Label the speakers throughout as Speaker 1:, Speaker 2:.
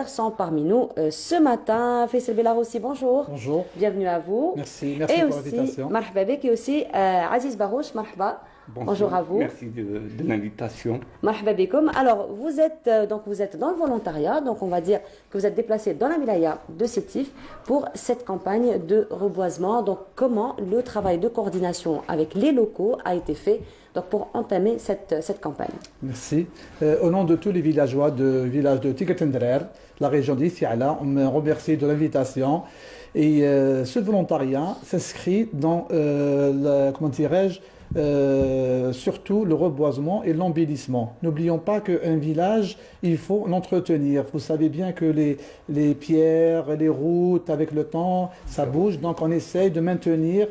Speaker 1: sont parmi nous ce matin. Faisal Belarussi, bonjour.
Speaker 2: Bonjour.
Speaker 1: Bienvenue à vous.
Speaker 2: Merci
Speaker 1: Et
Speaker 2: pour
Speaker 1: aussi,
Speaker 2: l'invitation.
Speaker 1: marhaba bek, et aussi Aziz Barouch, marhaba. Bonjour à vous.
Speaker 3: Merci de l'invitation.
Speaker 1: Marhaba bekoum. Alors, vous êtes dans le volontariat, donc on va dire que vous êtes déplacé dans la wilaya de Sétif pour cette campagne de reboisement. Donc, comment le travail de coordination avec les locaux a été fait donc pour entamer cette campagne?
Speaker 2: Merci. Au nom de tous les villageois du village de Tigatendrer, la région d'Istiala, on me remercie de l'invitation. Et ce volontariat s'inscrit dans, comment dirais-je, surtout le reboisement et l'embellissement. N'oublions pas qu'un village, il faut l'entretenir. Vous savez bien que les pierres, les routes, avec le temps, ça bouge. Donc on essaye de maintenir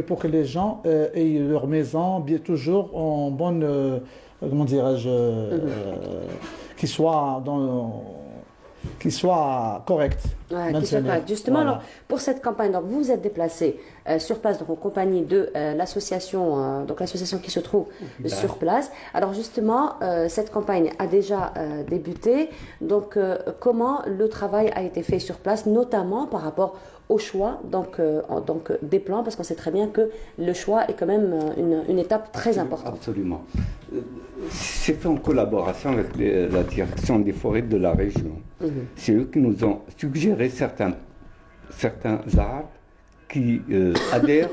Speaker 2: pour que les gens aient leur maison toujours en bonne, comment dirais-je, qui soit correct.
Speaker 1: Ouais, qui soit correct. Justement, voilà. Alors, pour cette campagne, donc, vous vous êtes déplacé sur place donc, en compagnie de l'association qui se trouve sur place. Alors justement, cette campagne a déjà débuté. Donc, comment le travail a été fait sur place, notamment par rapport au choix donc des plans, parce qu'on sait très bien que le choix est quand même une étape très importante.
Speaker 3: Absolument. C'est fait en collaboration avec la direction des forêts de la région. C'est eux qui nous ont suggéré certains arbres qui adhèrent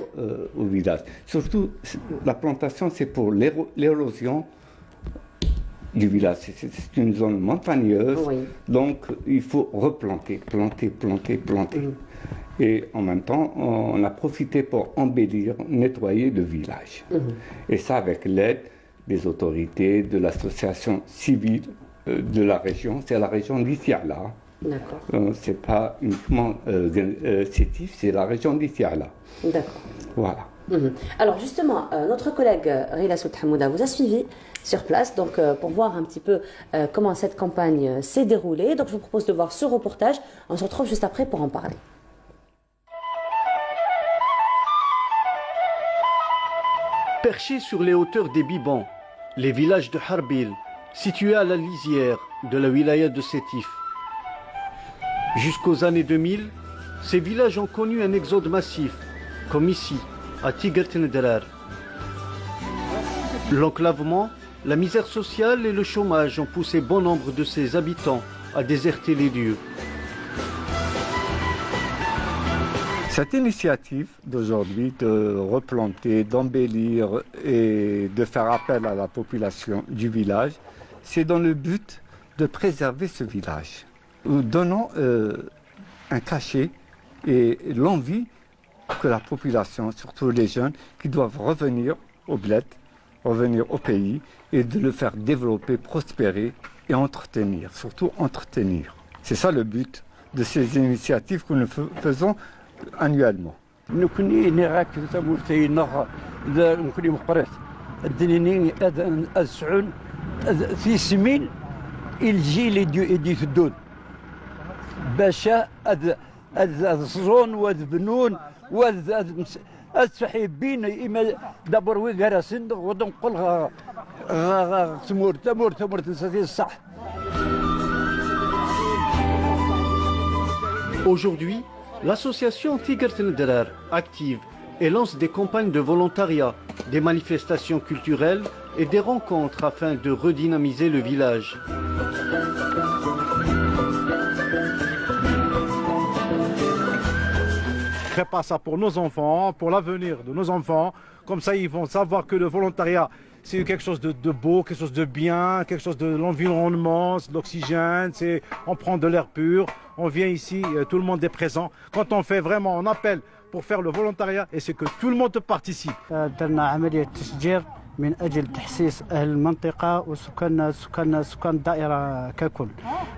Speaker 3: au village. Surtout, la plantation, c'est pour l'érosion du village. C'est une zone montagneuse, oui. Donc il faut replanter, planter. Et en même temps, on a profité pour embellir, nettoyer le village. Et ça avec l'aide des autorités, de l'association civile de la région. C'est la région d'Istiala.
Speaker 1: D'accord.
Speaker 3: C'est pas uniquement Sétif, c'est la région d'Istiala.
Speaker 1: D'accord.
Speaker 3: Voilà.
Speaker 1: Alors justement, notre collègue Rila Soud Hamouda vous a suivi sur place donc, pour voir un petit peu comment cette campagne s'est déroulée. Donc je vous propose de voir ce reportage. On se retrouve juste après pour en parler.
Speaker 4: Perchés sur les hauteurs des Bibans, les villages de Harbil, situés à la lisière de la wilaya de Sétif. Jusqu'aux années 2000, ces villages ont connu un exode massif, comme ici, à Tigatendrer. L'enclavement, la misère sociale et le chômage ont poussé bon nombre de ses habitants à déserter les lieux.
Speaker 3: Cette initiative d'aujourd'hui de replanter, d'embellir et de faire appel à la population du village, c'est dans le but de préserver ce village. Nous donnons un cachet et l'envie que la population, surtout les jeunes, qui doivent revenir au bled, revenir au pays et de le faire développer, prospérer et entretenir, surtout entretenir. C'est ça le but de ces initiatives que nous faisons annuellement.
Speaker 5: نكوني نراك تمورتي نغ نكوني مقرات الدنيني السعون في سمين الجيل يدي تدود باشا الزون والبنون والصحيبين إما دبر ويقرا صندوق ونقول تمور تنسى الصح.
Speaker 4: Aujourd'hui, l'association Tigatendrer active et lance des campagnes de volontariat, des manifestations culturelles et des rencontres afin de redynamiser le village.
Speaker 6: Prépare ça pour nos enfants, pour l'avenir de nos enfants. Comme ça, ils vont savoir que le volontariat, c'est quelque chose de beau, quelque chose de bien, quelque chose de l'environnement, de l'oxygène, on prend de l'air pur, on vient ici, tout le monde est présent. Quand on fait vraiment, on appelle pour faire le volontariat et c'est que tout le monde participe.
Speaker 5: من أجل تحسيس أهل المنطقة وسكان الدائرة ككل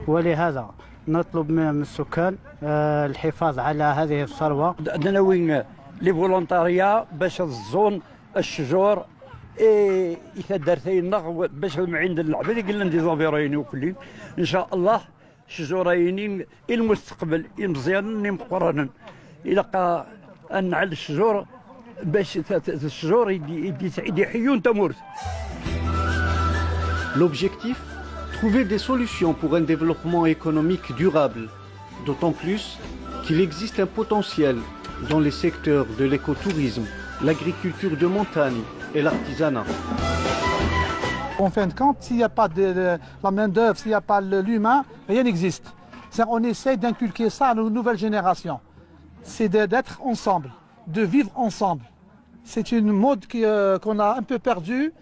Speaker 5: ولهذا نطلب من السكان الحفاظ على هذه الثروة. ناويين لي فولونتاريا باش الزون الشجور إذا درتينا باش عند العباد قلنا ندي زافيرين وكلين إن شاء الله شجورين المستقبل مزيان مقرنا إلى أن على الشجور باش الشجور يدي حيون تمور.
Speaker 4: L'objectif, trouver des solutions pour un développement économique durable, d'autant plus qu'il existe un potentiel dans les secteurs de l'écotourisme, l'agriculture de montagne et l'artisanat.
Speaker 2: En fin de compte, s'il n'y a pas de la main-d'œuvre, s'il n'y a pas l'humain, rien n'existe. On essaie d'inculquer ça à nos nouvelles générations. C'est d'être ensemble, de vivre ensemble. C'est une mode qu'on a un peu perdue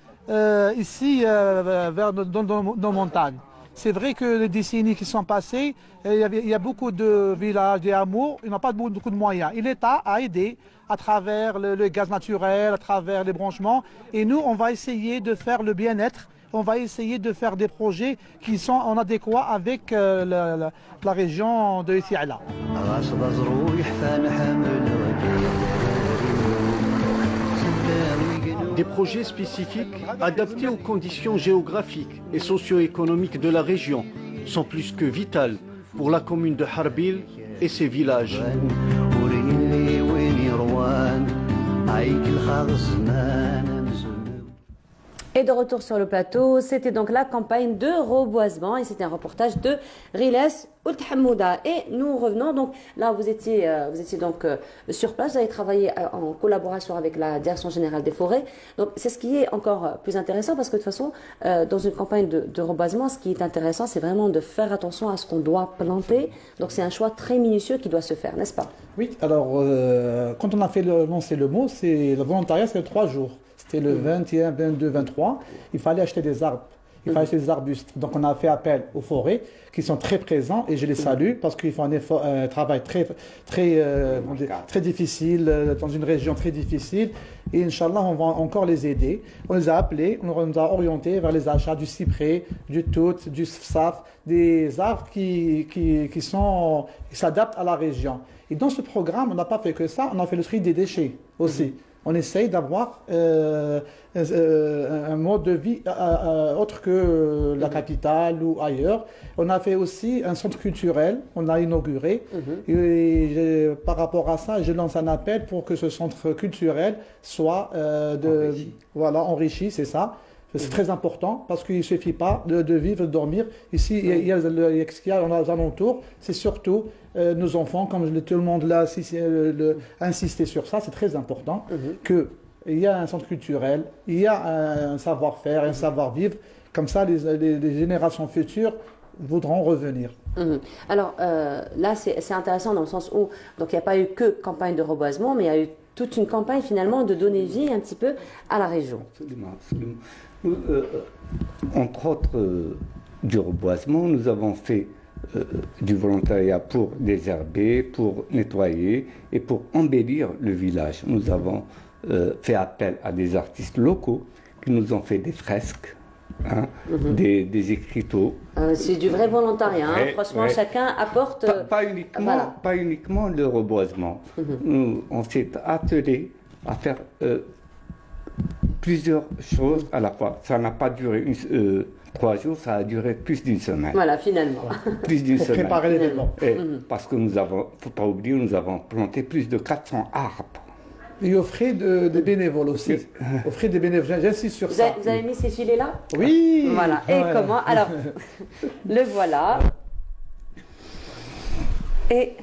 Speaker 2: ici dans nos montagnes. C'est vrai que les décennies qui sont passées, il y a beaucoup de villages, des hameaux, il n'y a pas beaucoup de moyens. Et l'État a aidé à travers le gaz naturel, à travers les branchements. Et nous, on va essayer de faire le bien-être. On va essayer de faire des projets qui sont en adéquat avec la région de Thiala.
Speaker 4: Des projets spécifiques adaptés aux conditions géographiques et socio-économiques de la région sont plus que vitaux pour la commune de Harbil et ses villages.
Speaker 1: Et de retour sur le plateau, c'était donc la campagne de reboisement et c'était un reportage de Riles Ould Hamouda. Et nous revenons donc, là vous étiez donc sur place, vous avez travaillé en collaboration avec la Direction Générale des Forêts. Donc c'est ce qui est encore plus intéressant parce que de toute façon, dans une campagne de reboisement, ce qui est intéressant, c'est vraiment de faire attention à ce qu'on doit planter. Donc c'est un choix très minutieux qui doit se faire, n'est-ce pas?
Speaker 2: Oui, alors quand on a fait lancer le mot, le volontariat, c'est 3 jours. C'était le 21, 22, 23. Il fallait acheter des arbres. Il fallait acheter des arbustes. Donc on a fait appel aux forêts qui sont très présents et je les salue parce qu'ils font un travail très difficile dans une région très difficile. Et Inch'Allah, on va encore les aider. On les a appelés, on nous a orientés vers les achats du cyprès, du tout, du saf, des arbres qui s'adaptent à la région. Et dans ce programme, on n'a pas fait que ça, on a fait le tri des déchets aussi. On essaye d'avoir un mode de vie autre que la capitale ou ailleurs. On a fait aussi un centre culturel, on a inauguré. Et par rapport à ça, je lance un appel pour que ce centre culturel soit enrichi, c'est ça. C'est très important parce qu'il ne suffit pas de vivre, de dormir. Ici, il y a ce qu'il y a aux alentours, c'est surtout nos enfants, comme tout le monde l'a insisté sur ça, c'est très important qu'il y a un centre culturel, il y a un savoir-faire, un savoir-vivre. Comme ça, les générations futures voudront revenir.
Speaker 1: Alors là, c'est intéressant dans le sens où donc il n'y a pas eu que campagne de reboisement, mais il y a eu toute une campagne finalement de donner vie un petit peu à la région.
Speaker 3: Absolument, absolument. Nous, entre autres du reboisement, nous avons fait du volontariat pour désherber, pour nettoyer et pour embellir le village. Nous avons fait appel à des artistes locaux qui nous ont fait des fresques, des écriteaux.
Speaker 1: C'est du vrai volontariat, hein. Franchement, chacun apporte...
Speaker 3: Pas uniquement le reboisement. Nous, on s'est attelé à faire plusieurs choses à la fois. Ça n'a pas duré 3 jours, ça a duré plus d'une semaine.
Speaker 1: Voilà, finalement.
Speaker 3: Plus d'une semaine.
Speaker 2: Préparer l'événement.
Speaker 3: Parce que nous avons, faut pas oublier, nous avons planté plus de 400 arbres.
Speaker 2: Et offrir des bénévoles aussi. Offrir des bénévoles, j'insiste sur ça.
Speaker 1: Vous avez mis ces gilets-là?
Speaker 2: Oui.
Speaker 1: Voilà. Et comment? Alors, le voilà. Et...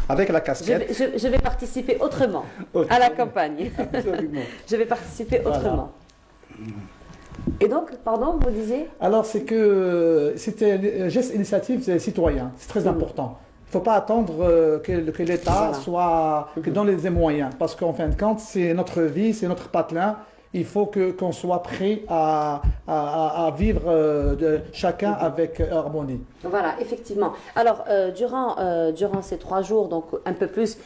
Speaker 2: Avec la casquette.
Speaker 1: Je vais participer autrement à la campagne.
Speaker 3: Absolument.
Speaker 1: Je vais participer autrement. Et donc, pardon, vous disiez?
Speaker 2: Alors, c'est que c'était un geste initiative citoyen. C'est très important. Il ne faut pas attendre que l'État soit dans les moyens. Parce qu'en fin de compte, c'est notre vie, c'est notre patelin. Il faut qu'on soit prêt à vivre chacun avec harmonie.
Speaker 1: Voilà, effectivement. Alors, durant ces 3 jours, donc un peu plus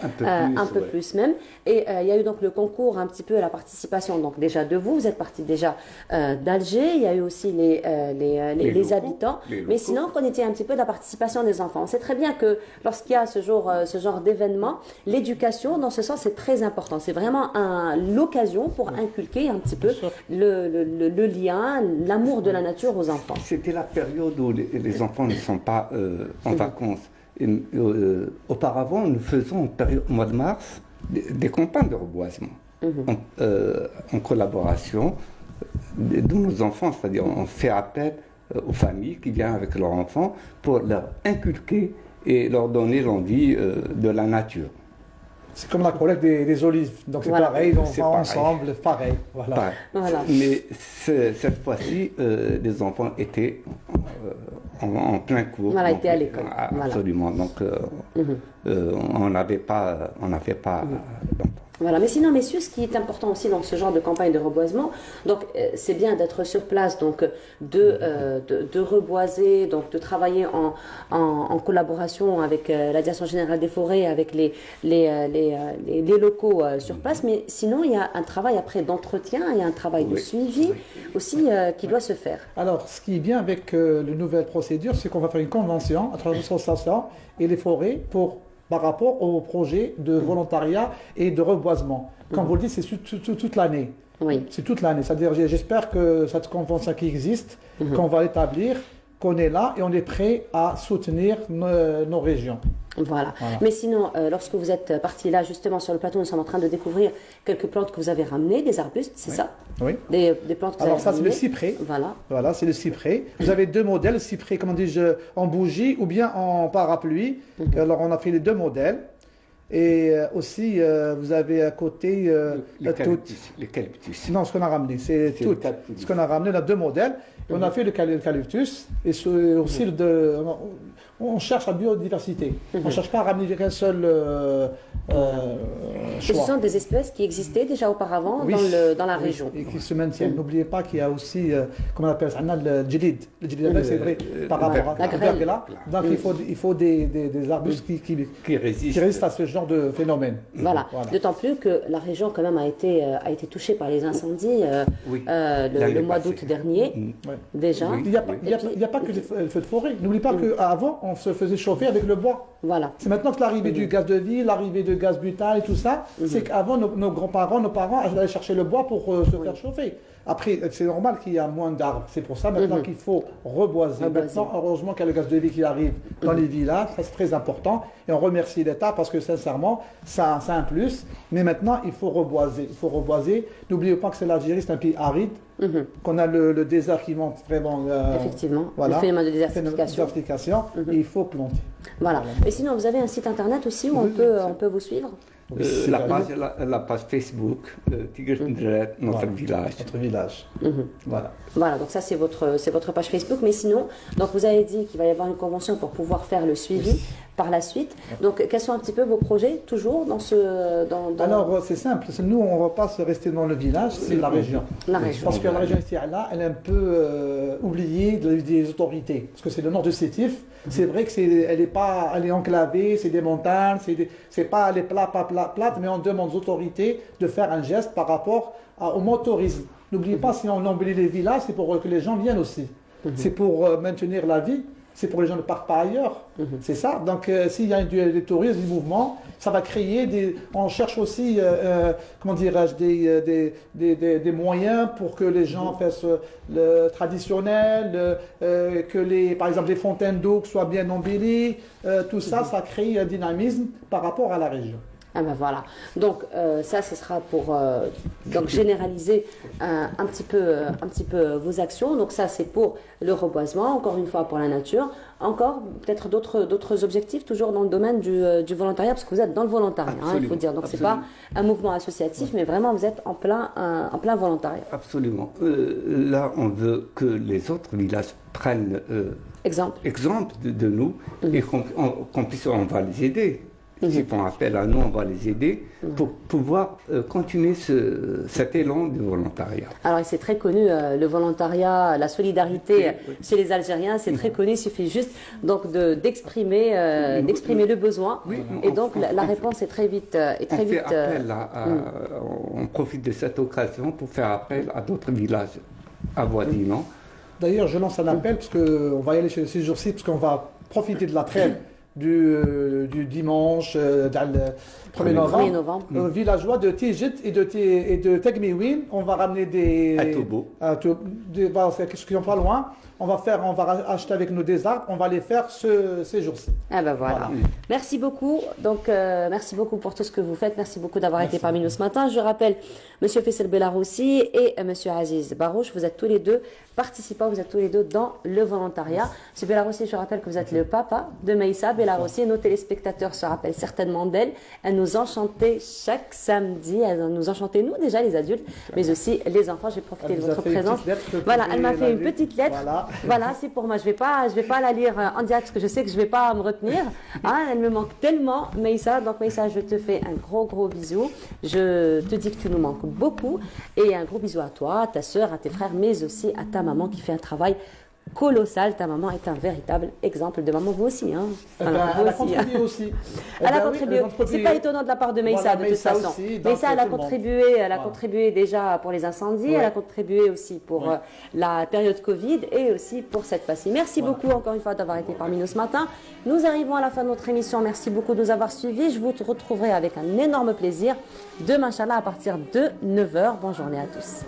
Speaker 1: même, et il y a eu donc le concours, un petit peu la participation, donc déjà de vous êtes parti déjà d'Alger, il y a eu aussi les habitants, mais sinon, connaissez un petit peu de la participation des enfants. On sait très bien que lorsqu'il y a ce genre d'événement, l'éducation, dans ce sens, c'est très important. C'est vraiment l'occasion pour inculquer un petit peu le lien, l'amour de la nature aux enfants.
Speaker 3: C'était la période où les enfants ne sont pas en vacances. Auparavant, nous faisons au mois de mars des campagnes de reboisement en collaboration de nos enfants, c'est-à-dire on fait appel aux familles qui viennent avec leurs enfants pour leur inculquer et leur donner l'envie de la nature.
Speaker 2: C'est comme la collecte des olives. Donc c'est pareil, on va ensemble, pareil. Voilà.
Speaker 1: Voilà.
Speaker 3: Mais cette fois-ci, les enfants étaient en plein cours.
Speaker 1: Voilà, étaient à l'école.
Speaker 3: Absolument. Donc on n'avait pas d'enfants.
Speaker 1: Voilà, mais sinon, messieurs, ce qui est important aussi dans ce genre de campagne de reboisement, donc c'est bien d'être sur place, donc de reboiser, donc de travailler en collaboration avec la Direction générale des forêts, avec les locaux sur place, mais sinon il y a un travail après d'entretien, il y a un travail de suivi aussi qui doit se faire.
Speaker 2: Alors, ce qui est bien avec les nouvelles procédures, c'est qu'on va faire une convention entre l'association et les forêts par rapport au projet de volontariat et de reboisement. Comme vous le dites, c'est toute l'année.
Speaker 1: Oui.
Speaker 2: C'est toute l'année. C'est-à-dire, j'espère que cette convention qui existe, qu'on va l'établir, qu'on est là et on est prêt à soutenir nos régions.
Speaker 1: Voilà. Mais sinon, lorsque vous êtes parti là, justement, sur le plateau, nous sommes en train de découvrir quelques plantes que vous avez ramenées, des arbustes, c'est ça?
Speaker 2: Oui.
Speaker 1: Des plantes que vous avez ramenées.
Speaker 2: Alors ça, c'est le cyprès. Voilà, c'est le cyprès. Vous avez deux modèles, le cyprès, comment dis-je, en bougie ou bien en parapluie. Alors, on a fait les deux modèles. Et aussi, vous avez à côté
Speaker 3: l'eucalyptus.
Speaker 2: Non, ce qu'on a ramené, c'est tout. Ce qu'on a ramené, on a deux modèles. Et on a fait l'eucalyptus et aussi on cherche la biodiversité. On ne cherche pas à ramener qu'un seul choix.
Speaker 1: Ce sont des espèces qui existaient déjà auparavant dans la région.
Speaker 2: Et qui se maintiennent. N'oubliez pas qu'il y a aussi, comment on appelle ça, le djilid. Le djilid, c'est vrai, par rapport à la verglas. Donc il faut des arbustes qui résistent à ce genre de phénomène.
Speaker 1: Voilà. D'autant plus que la région quand même a été touchée par les incendies le mois d'août dernier. Déjà.
Speaker 2: Il n'y a pas que les feux de forêt. N'oublie pas qu'avant, on se faisait chauffer avec le bois.
Speaker 1: Voilà.
Speaker 2: C'est maintenant que l'arrivée du gaz de vie, l'arrivée de gaz butane et tout ça, c'est qu'avant, nos grands-parents, nos parents allaient chercher le bois pour se faire chauffer. Après, c'est normal qu'il y a moins d'arbres. C'est pour ça maintenant qu'il faut reboiser. Maintenant, heureusement qu'il y a le gaz de vie qui arrive dans les villages. Ça, c'est très important. Et on remercie l'État parce que, sincèrement, ça a un plus. Mais maintenant, il faut reboiser. Il faut reboiser. N'oubliez pas que l'Algérie, c'est un pays aride. Qu'on a le désert qui monte vraiment.
Speaker 1: Effectivement, le phénomène de désertification.
Speaker 2: Et il faut planter.
Speaker 1: Voilà. Et sinon, vous avez un site internet aussi où on peut vous suivre?
Speaker 3: La page Facebook, Tigre Ndred, notre village.
Speaker 2: Notre village.
Speaker 1: Voilà, donc ça c'est votre page Facebook. Mais sinon, donc vous avez dit qu'il va y avoir une convention pour pouvoir faire le suivi par la suite. Donc quels sont un petit peu vos projets toujours dans ce...
Speaker 2: Alors c'est simple, nous on ne va pas se rester dans le village, c'est la région. Parce que la région ici, là, elle est un peu oubliée des autorités. Parce que c'est le nord de Sétif. C'est vrai qu'elle est enclavée, c'est des montagnes, c'est pas les plates, mais on demande aux autorités de faire un geste par rapport au motorisme. N'oubliez pas, si on embellit les villages, c'est pour que les gens viennent aussi. C'est pour maintenir la vie, c'est pour que les gens ne partent pas ailleurs. C'est ça. Donc s'il y a des touristes, du mouvement, ça va créer on cherche aussi, comment dirais-je, des moyens pour que les gens fassent le traditionnel, par exemple les fontaines d'eau soient bien embellies. Tout ça, ça crée un dynamisme par rapport à la région.
Speaker 1: Ah ben voilà. Donc ça, ce sera pour donc généraliser un petit peu vos actions. Donc ça, c'est pour le reboisement, encore une fois pour la nature. Encore peut-être d'autres objectifs, toujours dans le domaine du volontariat, parce que vous êtes dans le volontariat, il faut dire. Donc c'est pas un mouvement associatif, mais vraiment vous êtes en plein volontariat.
Speaker 3: Absolument. Là, on veut que les autres villages prennent exemple de nous et qu'on puisse, on va les aider. S'ils font appel à nous, on va les aider pour pouvoir continuer cet élan du volontariat.
Speaker 1: Alors, c'est très connu, le volontariat, la solidarité chez les Algériens, c'est très connu. Il suffit juste donc d'exprimer le besoin. Et donc, la réponse est très vite.
Speaker 3: On profite de cette occasion pour faire appel à d'autres villages avoisinants.
Speaker 2: D'ailleurs, je lance un appel, parce qu'on va y aller ces jours-ci, parce qu'on va profiter de la trêve du dimanche, le 1er novembre. Villageois de Tijit et de Tegmiwin, on va ramener des...
Speaker 3: À Tobo.
Speaker 2: Qu'est-ce qui sont pas loin. on va acheter avec nous des arbres, on va les faire ces jours-ci.
Speaker 1: Ah ben voilà. Merci beaucoup. Donc, merci beaucoup pour tout ce que vous faites. Merci beaucoup d'avoir été parmi nous ce matin. Je rappelle, Monsieur Faisal Bellaroussi et Monsieur Aziz Barouch, vous êtes tous les deux participants, vous êtes tous les deux dans le volontariat. Monsieur Bellaroussi, je rappelle que vous êtes le papa de Maïssa Bellaroussi et nos téléspectateurs se rappellent certainement d'elle. Elle nous enchantait chaque samedi. Elle nous enchantait, nous déjà les adultes, mais aussi les enfants. Je vais profiter de votre présence. Voilà, elle m'a fait une petite lettre. Voilà, c'est pour moi. Je vais pas la lire en direct parce que je sais que je vais pas me retenir. Hein, elle me manque tellement, Maïssa. Donc Maïssa, je te fais un gros bisou. Je te dis que tu nous manques beaucoup et un gros bisou à toi, à ta sœur, à tes frères, mais aussi à ta maman qui fait un travail colossal. Ta maman est un véritable exemple de maman, vous aussi. Hein.
Speaker 2: Voilà, elle a contribué aussi.
Speaker 1: Elle a contribué. C'est pas étonnant de la part de Maïssa, de toute façon. Maïssa, elle a contribué déjà pour les incendies, elle a contribué aussi pour la période Covid et aussi pour cette fois-ci. Merci beaucoup encore une fois d'avoir été parmi nous ce matin. Nous arrivons à la fin de notre émission. Merci beaucoup de nous avoir suivis. Je vous retrouverai avec un énorme plaisir demain, Inch'Allah, à partir de 9h. Bonne journée à tous.